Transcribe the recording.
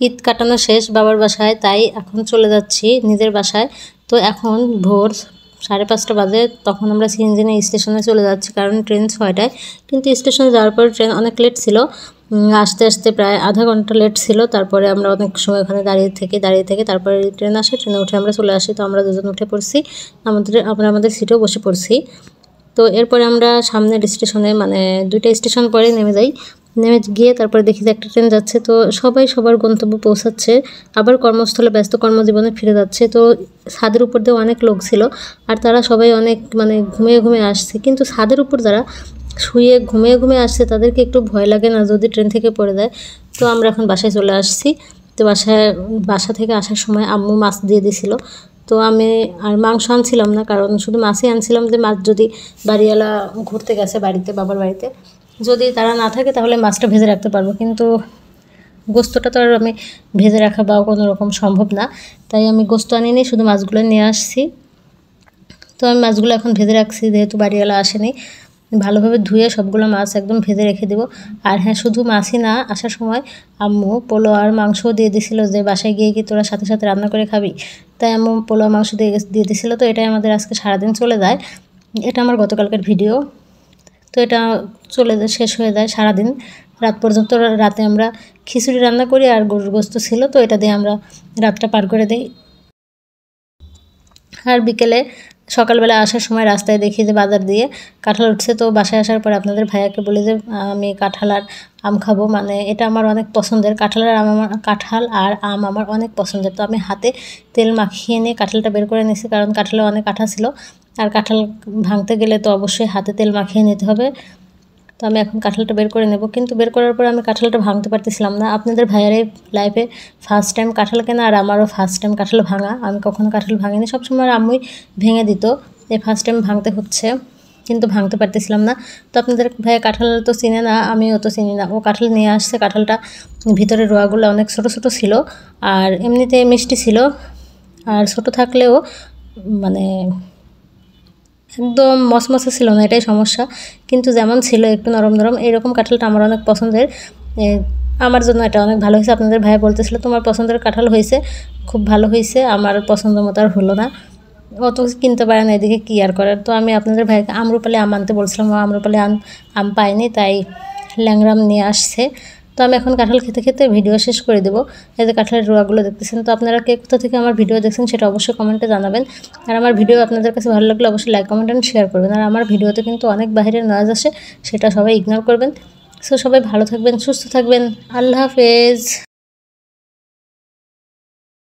ঈদ কাটানো শেষ বাবার বাসায়, তাই এখন চলে যাচ্ছি নিজের বাসায়। তো এখন ভোর 5:30 বাজে, তখন আমরা সিএনজি নিয়ে স্টেশনে চলে যাচ্ছি, কারণ ট্রেন 6টায়। কিন্তু স্টেশনে যাওয়ার পর ট্রেন অনেক লেট ছিল, আসতে আসতে প্রায় আধা ঘন্টা লেট ছিল। তারপরে আমরা অনেক সময় ওখানে দাঁড়িয়ে থেকে তারপরে ট্রেন আসে, ট্রেনে উঠে আমরা চলে আসি। তো আমরা দুজন উঠে পড়ছি, আমরা আমাদের সিটেও বসে পড়ছি। তো এরপরে আমরা সামনের স্টেশনে, মানে 2টা স্টেশন পরে নেমে যাই। নেমে গিয়ে তারপরে দেখি যে একটা ট্রেন যাচ্ছে। তো সবাই সবার গন্তব্য পৌঁছাচ্ছে, আবার কর্মস্থলে ব্যস্ত কর্মজীবনে ফিরে যাচ্ছে। তো ছাদের উপর দিয়ে অনেক লোক ছিল, আর তারা সবাই অনেক ঘুমিয়ে আসছে। কিন্তু ছাদের উপর যারা শুয়ে ঘুমিয়ে আসছে তাদেরকে একটু ভয় লাগে না যদি ট্রেন থেকে পড়ে যায়? তো আমরা এখন বাসায় চলে আসছি। তো বাসা থেকে আসার সময় আম্মু মাছ দিয়ে দিছিল। তো আমি আর মাংস আনছিলাম না, কারণ শুধু মাছই আনছিলাম, যে মাছ যদি বাড়িওয়ালা ঘুরতে গেছে বাবার বাড়িতে, যদি তারা না থাকে তাহলে মাছটা ভেজে রাখতে পারবো। কিন্তু গোস্তটা তো আর আমি ভেজে রাখা বা কোনো রকম সম্ভব না, তাই আমি গোস্ত আনিনি, শুধু মাছগুলো নিয়ে আসছি। তো আমি মাছগুলো এখন ভেজে রাখছি, যেহেতু বাড়িওয়ালা আসেনি। ভালোভাবে ধুয়ে সবগুলো মাছ একদম ভেজে রেখে দেবো। আর হ্যাঁ, শুধু মাছই না, আসার সময় আম্মু পোলো আর মাংসও দিয়ে দিছিলো, যে বাসায় গিয়ে কি তোরা সাথে সাথে রান্না করে খাবি। তাই আম্মু পোলো আর মাংস দিয়ে দিছিলো। তো এটাই আমাদের আজকে সারাদিন চলে যায়। এটা আমার গতকালকের ভিডিও। তো এটা শেষ হয়ে যায় সারাদিন রাত পর্যন্ত। রাতে আমরা খিচুড়ি রান্না করি, আর গরুর গোস্ত ছিল, তো এটা দিয়ে আমরা রাতটা পার করে দিই। আর বিকেলে সকালবেলা আসার সময় রাস্তায় দেখি যে বাজার দিয়ে কাঁঠাল উঠছে। তো বাসায় আসার পর আপনাদের ভাইয়াকে বলি যে আমি কাঁঠাল আর আম খাবো, মানে এটা আমার অনেক পছন্দের। কাঁঠাল আর আম আমার অনেক পছন্দের। তো আমি হাতে তেল মাখিয়ে নিয়ে কাঁঠালটা বের করে নিয়েছি, কারণ কাঁঠালে অনেক আঠা ছিল, আর কাঁঠাল ভাঙতে গেলে তো অবশ্যই হাতে তেল মাখিয়ে নিতে হবে। তো আমি এখন কাঁঠালটা বের করে নেব, কিন্তু বের করার পর আমি কাঁঠালটা ভাঙতে পারতেছিলাম না। আপনাদের ভাইয়ার এই লাইফে ফার্স্ট টাইম কাঁঠাল কেনা, আর আমারও ফার্স্ট টাইম কাঁঠাল ভাঙা। আমি কখনো কাঁঠাল ভাঙিনি, সবসময় আম্মুই ভেঙে দিত। এই ফার্স্ট টাইম ভাঙতে হচ্ছে, কিন্তু ভাঙতে পারতেছিলাম না। তো আপনাদের ভাইয়া কাঁঠাল তো চিনে না, আমিও তো চিনি না। ও কাঁঠাল নিয়ে আসছে, কাঁঠালটা ভিতরে রোয়াগুলো অনেক ছোট ছোট ছিল, আর এমনিতে মিষ্টি ছিল। আর ছোট থাকলেও মানে একদম মসমসে ছিল না, এটাই সমস্যা। কিন্তু যেমন ছিল একটু নরম নরম, এইরকম কাঁঠালটা আমার অনেক পছন্দের। আমার জন্য এটা অনেক ভালো হয়েছে। আপনাদের ভাই বলতেছিল তোমার পছন্দের কাঁঠাল হয়েছে, খুব ভালো হয়েছে। আমার পছন্দ মতো আর হলো না, অত কিনতে পারে না, এদিকে কী আর করার। তো আমি আপনাদের ভাইকে আম্রপালি আম আনতে বলছিলাম, আম্রপালি আম পাইনি, তাই ল্যাংড়াম নিয়ে আসছে। তো আমি এখন কাঁঠাল খেতে খেতে ভিডিও শেষ করে দেবো। এই যে কাঁঠালের রোয়াগুলো দেখতেছেন। তো আপনারা কে কোথা থেকে আমার ভিডিও দেখছেন সেটা অবশ্যই কমেন্টে জানাবেন। আর আমার ভিডিও আপনাদের কাছে ভালো লাগলে অবশ্যই লাইক, কমেন্ট অ্যান্ড শেয়ার করবেন। আর আমার ভিডিওতে কিন্তু অনেক বাইরের নয়েজ আসে, সেটা সবাই ইগনোর করবেন। সো সবাই ভালো থাকবেন, সুস্থ থাকবেন। আল্লাহ হাফেজ।